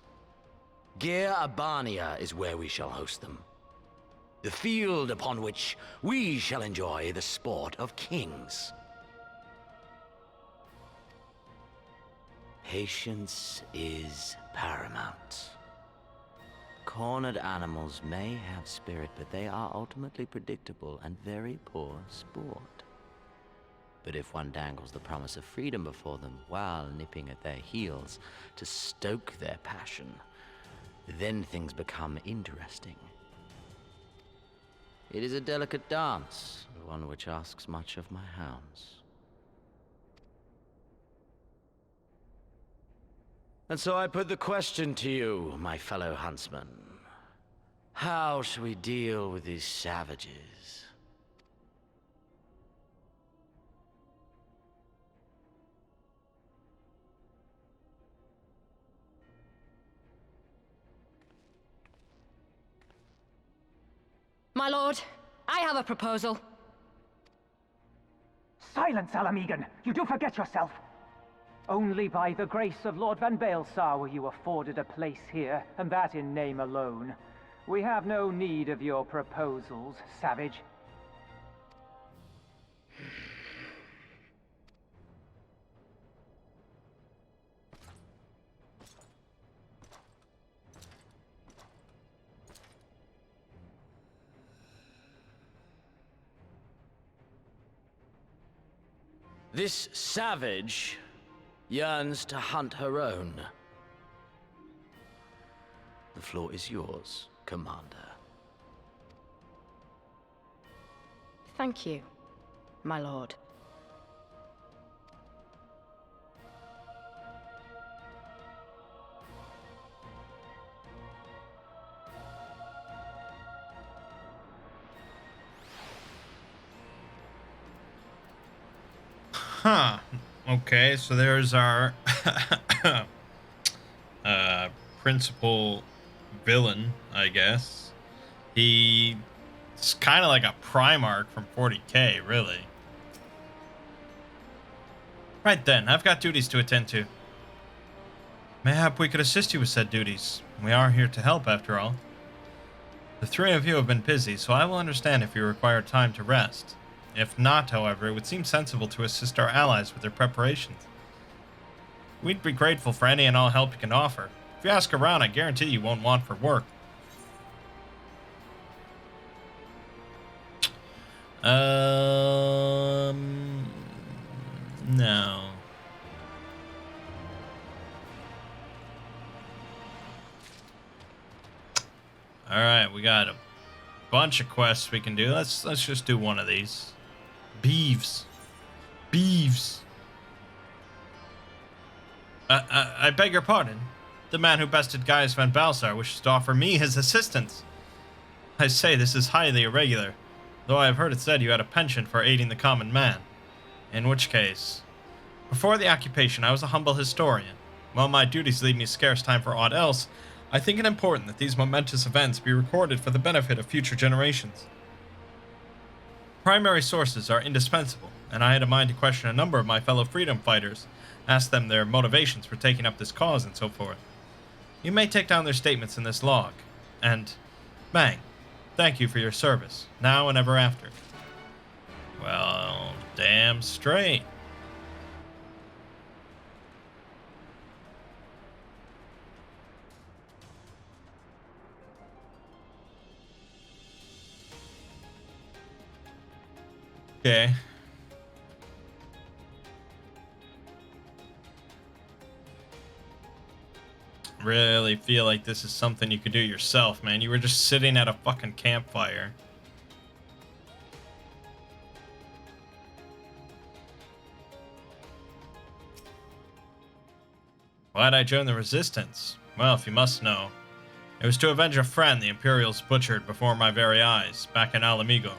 Gir Abania is where we shall host them. The field upon which we shall enjoy the sport of kings. Patience is paramount. Cornered animals may have spirit, but they are ultimately predictable and very poor sport. But if one dangles the promise of freedom before them while nipping at their heels to stoke their passion, then things become interesting. It is a delicate dance, and one which asks much of my hounds. And so I put the question to you, my fellow huntsman. How shall we deal with these savages? My lord, I have a proposal. Silence, Alamegan! You do forget yourself! Only by the grace of Lord Van Baelsar were you afforded a place here, and that in name alone. We have no need of your proposals, savage. This savage yearns to hunt her own. The floor is yours, Commander. Thank you, my lord. Huh. Okay, so there's our principal villain, I guess. He's kind of like a Primarch from 40k, really. Right then, I've got duties to attend to. Mayhap we could assist you with said duties. We are here to help, after all. The three of you have been busy, so I will understand if you require time to rest. If not, however, it would seem sensible to assist our allies with their preparations. We'd be grateful for any and all help you can offer. If you ask around, I guarantee you won't want for work. No. Alright, we got a bunch of quests we can do. Let's just do one of these. Beeves. Beeves. I beg your pardon. The man who bested Gaius Van Balsar wishes to offer me his assistance. I say this is highly irregular, though I have heard it said you had a penchant for aiding the common man. In which case, before the occupation I was a humble historian. While my duties leave me scarce time for aught else, I think it important that these momentous events be recorded for the benefit of future generations. Primary sources are indispensable, and I had a mind to question a number of my fellow freedom fighters, ask them their motivations for taking up this cause and so forth. You may take down their statements in this log, and, Mangg, thank you for your service, now and ever after. Well, damn straight. Okay. Really feel like this is something you could do yourself, man. You were just sitting at a fucking campfire. Why'd I join the Resistance? Well, if you must know, it was to avenge a friend the Imperials butchered before my very eyes, back in Alamigo.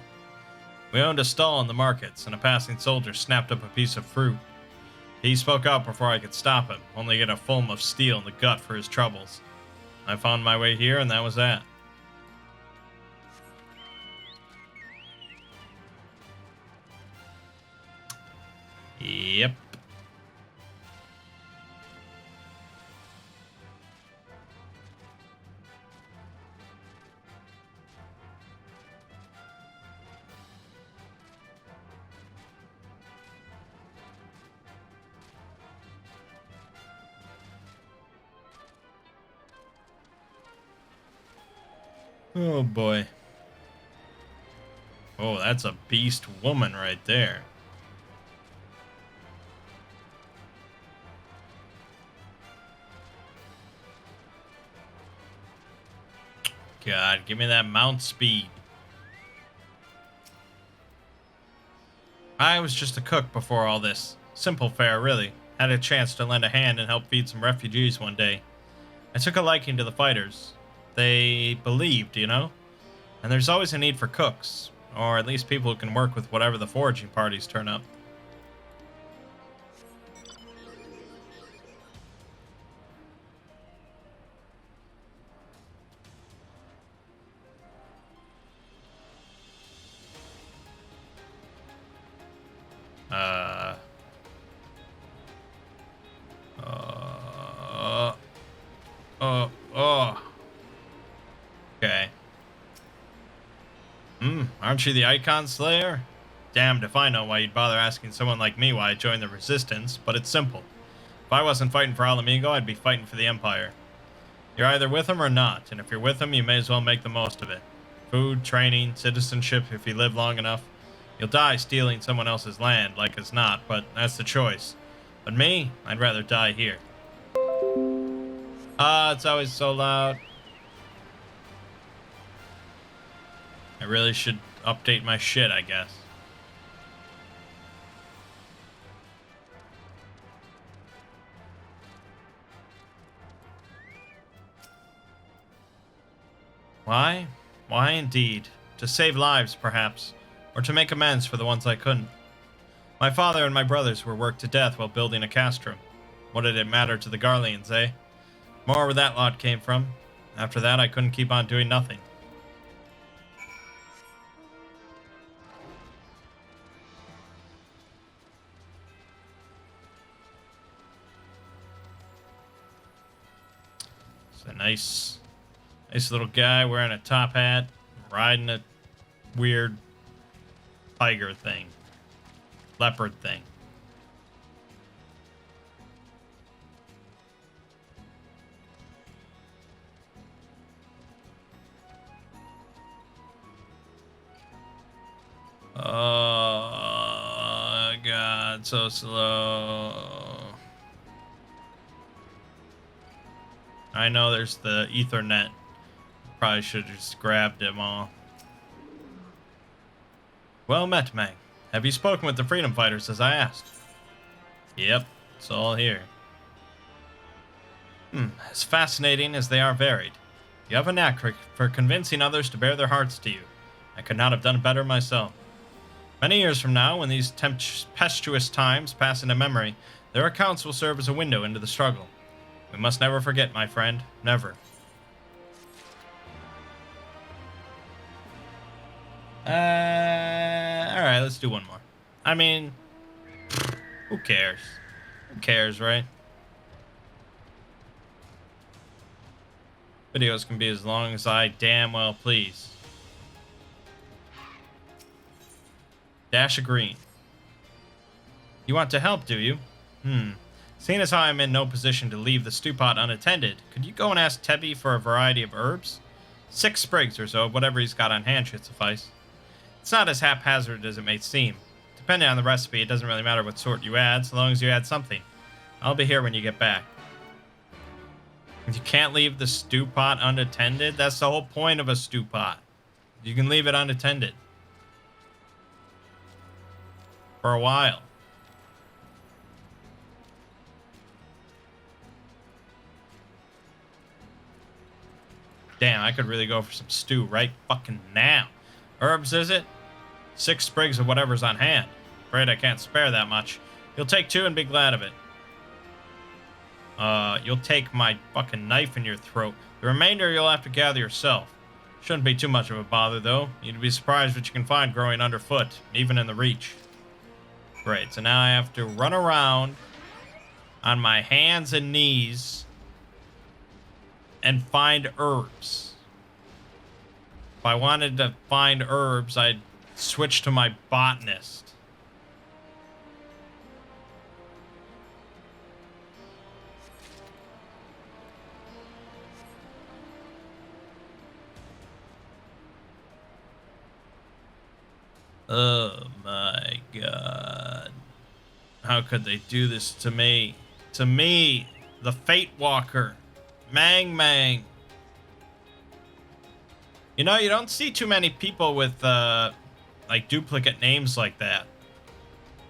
We owned a stall in the markets, and a passing soldier snapped up a piece of fruit. He spoke out before I could stop him, only to get a fulm of steel in the gut for his troubles. I found my way here, and that was that. Yep. Oh boy. Oh, that's a beast woman right there. God, give me that mount speed. I was just a cook before all this. Simple fare, really. Had a chance to lend a hand and help feed some refugees one day. I took a liking to the fighters. They believed, you know? And there's always a need for cooks, or at least people who can work with whatever the foraging parties turn up. Uh... Oh. Okay. Aren't you the Icon Slayer? Damned if I know why you'd bother asking someone like me why I joined the Resistance, but it's simple. If I wasn't fighting for Alamigo, I'd be fighting for the Empire. You're either with them or not, and if you're with them, you may as well make the most of it. Food, training, citizenship if you live long enough. You'll die stealing someone else's land, like as not, but that's the choice. But me, I'd rather die here. It's always so loud. I really should update my shit, I guess. Why? Why indeed? To save lives, perhaps. Or to make amends for the ones I couldn't. My father and my brothers were worked to death while building a castrum. What did it matter to the Garleans, eh? More where that lot came from. After that, I couldn't keep on doing nothing. It's a nice little guy wearing a top hat, riding a weird tiger thing. Leopard thing. Oh, God, so slow. I know there's the Ethernet. Probably should have just grabbed them all. Well met, Mangg. Have you spoken with the freedom fighters as I asked? Yep, it's all here. As fascinating as they are varied. You have a knack for convincing others to bare their hearts to you. I could not have done better myself. Many years from now, when these tempestuous times pass into memory, their accounts will serve as a window into the struggle. We must never forget, my friend. Never. Alright, let's do one more. I mean, who cares? Who cares, right? Videos can be as long as I damn well please. Dash of green. You want to help, do you? Seeing as how I'm in no position to leave the stew pot unattended, could you go and ask Tebby for a variety of herbs? 6 sprigs or so, whatever he's got on hand should suffice. It's not as haphazard as it may seem. Depending on the recipe, it doesn't really matter what sort you add, so long as you add something. I'll be here when you get back. You can't leave the stew pot unattended? That's the whole point of a stew pot. You can leave it unattended. For a while. Damn, I could really go for some stew right fucking now. Herbs, is it? 6 sprigs of whatever's on hand. Afraid I can't spare that much. You'll take 2 and be glad of it. You'll take my fucking knife in your throat. The remainder you'll have to gather yourself. Shouldn't be too much of a bother, though. You'd be surprised what you can find growing underfoot, even in the reach. Great, so now I have to run around on my hands and knees and find herbs. If I wanted to find herbs, I'd switch to my botanist. Oh my god. How could they do this to me? To me, the Fate Walker. Mangg. You know, you don't see too many people with, like, duplicate names like that.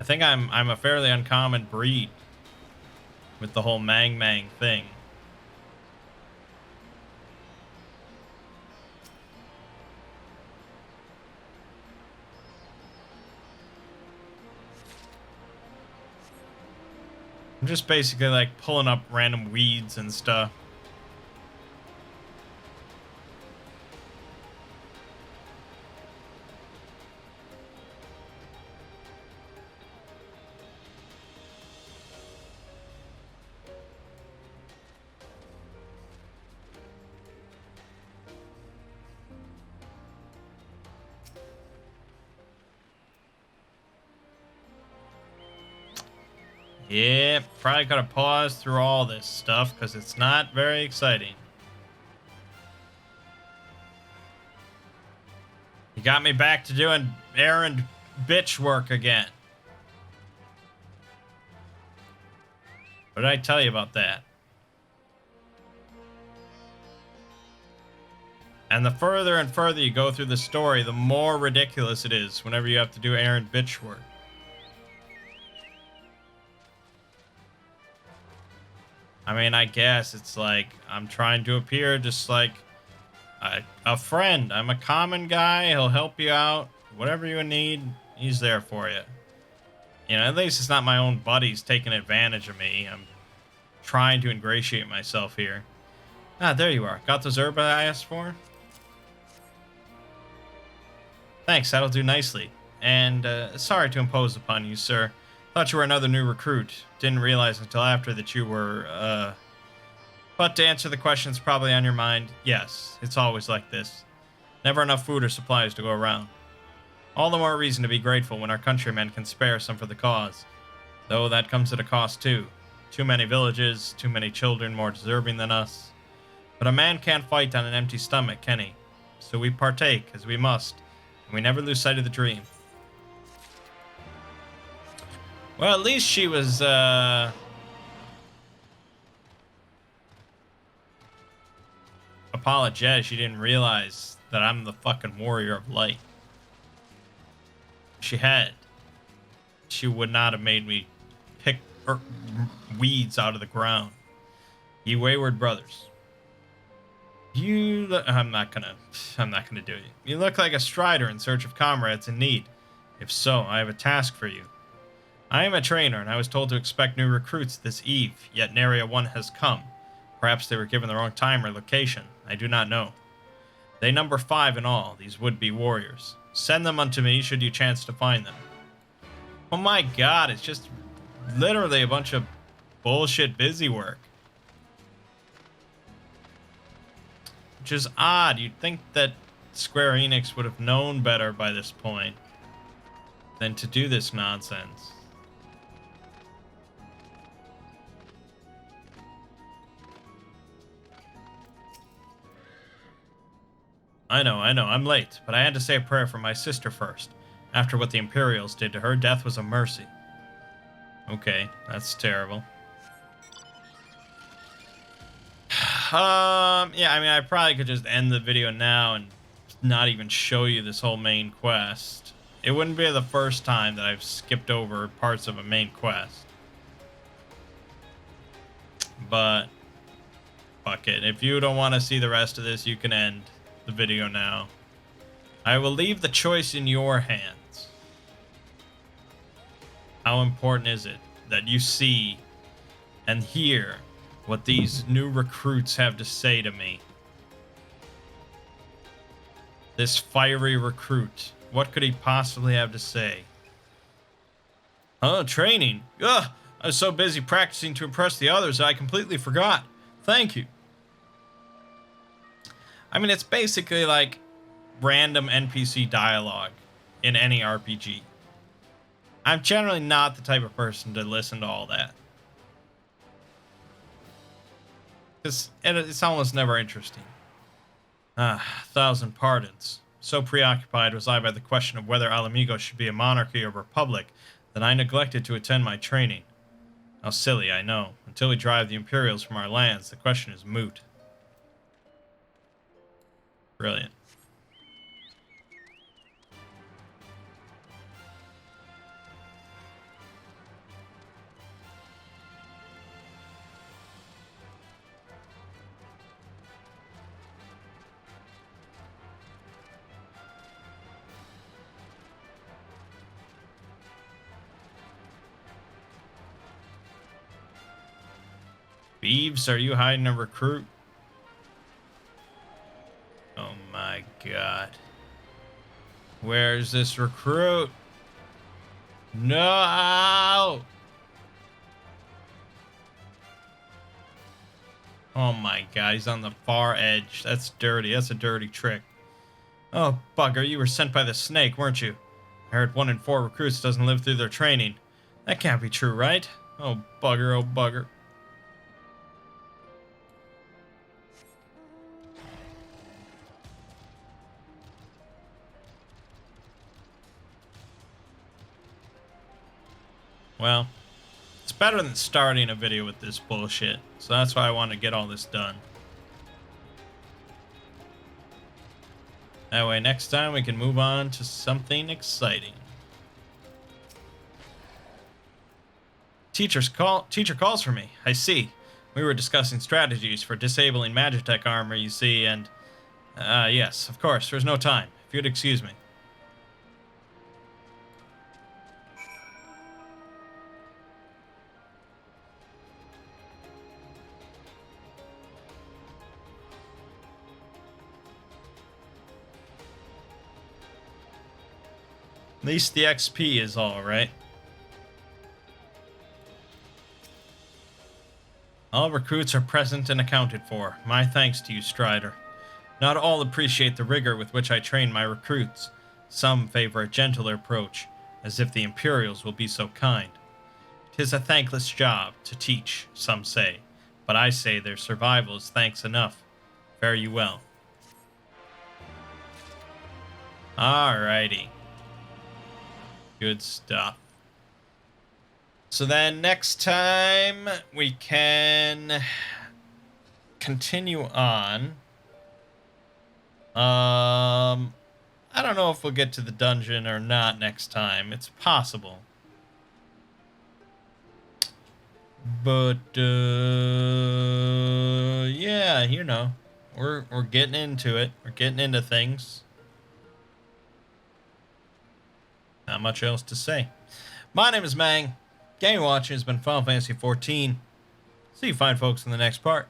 I think I'm a fairly uncommon breed with the whole Mangg thing. I'm just basically like pulling up random weeds and stuff. Yeah, probably gotta pause through all this stuff because it's not very exciting. You got me back to doing errand bitch work again. What did I tell you about that? And the further and further you go through the story, the more ridiculous it is whenever you have to do errand bitch work. I mean, I guess it's like I'm trying to appear just like a friend. I'm a common guy. He'll help you out. Whatever you need, he's there for you. You know, at least it's not my own buddies taking advantage of me. I'm trying to ingratiate myself here. Ah, there you are. Got those herbs I asked for? Thanks, that'll do nicely. And sorry to impose upon you, sir. Thought you were another new recruit. Didn't realize until after that you were, But to answer the questions probably on your mind, yes, it's always like this. Never enough food or supplies to go around. All the more reason to be grateful when our countrymen can spare some for the cause. Though that comes at a cost too. Too many villages, too many children more deserving than us. But a man can't fight on an empty stomach, can he? So we partake, as we must, and we never lose sight of the dream. Well, at least she was, apologetic. She didn't realize that I'm the fucking warrior of light. If she had, she would not have made me pick weeds out of the ground. You wayward brothers. I'm not gonna do it. You look like a strider in search of comrades in need. If so, I have a task for you. I am a trainer, and I was told to expect new recruits this eve, yet nary a one has come. Perhaps they were given the wrong time or location. I do not know. They number 5 in all, these would-be warriors. Send them unto me should you chance to find them. Oh my god, it's just literally a bunch of bullshit busy work. Which is odd. You'd think that Square Enix would have known better by this point than to do this nonsense. I know, I'm late, but I had to say a prayer for my sister first. After what the Imperials did to her, death was a mercy. Okay, that's terrible. Yeah, I mean, I probably could just end the video now and not even show you this whole main quest. It wouldn't be the first time that I've skipped over parts of a main quest. But, fuck it. If you don't want to see the rest of this, you can end the video now. I will leave the choice in your hands. How important is it that you see and hear what these new recruits have to say to me? This fiery recruit, what could he possibly have to say? Oh, training. Ugh, I was so busy practicing to impress the others that I completely forgot. Thank you. I mean, it's basically like random NPC dialogue in any RPG. I'm generally not the type of person to listen to all that. It's almost never interesting. Ah, 1,000 pardons. So preoccupied was I by the question of whether Alamigo should be a monarchy or republic that I neglected to attend my training. How silly, I know. Until we drive the Imperials from our lands, the question is moot. Brilliant. Beeves, are you hiding a recruit? Oh my god. Where's this recruit? No! Oh my god, he's on the far edge. That's dirty. That's a dirty trick. Oh, bugger, you were sent by the snake, weren't you? I heard 1 in 4 recruits doesn't live through their training. That can't be true, right? Oh, bugger, oh, bugger. Well, it's better than starting a video with this bullshit. So that's why I want to get all this done. That way next time we can move on to something exciting. Teacher calls for me. I see. We were discussing strategies for disabling Magitech armor, you see, and... yes, of course, there's no time. If you'd excuse me. At least the XP is all right. All recruits are present and accounted for. My thanks to you, Strider. Not all appreciate the rigor with which I train my recruits. Some favor a gentler approach, as if the Imperials will be so kind. 'Tis a thankless job to teach, some say, but I say their survival is thanks enough. Fare you well. Alrighty. Good stuff. So then next time we can continue on. I don't know if we'll get to the dungeon or not next time. It's possible. But yeah, you know, we're getting into it. We're getting into things. Not much else to say. My name is Mangg. Game watching has been Final Fantasy XIV. See you fine folks in the next part.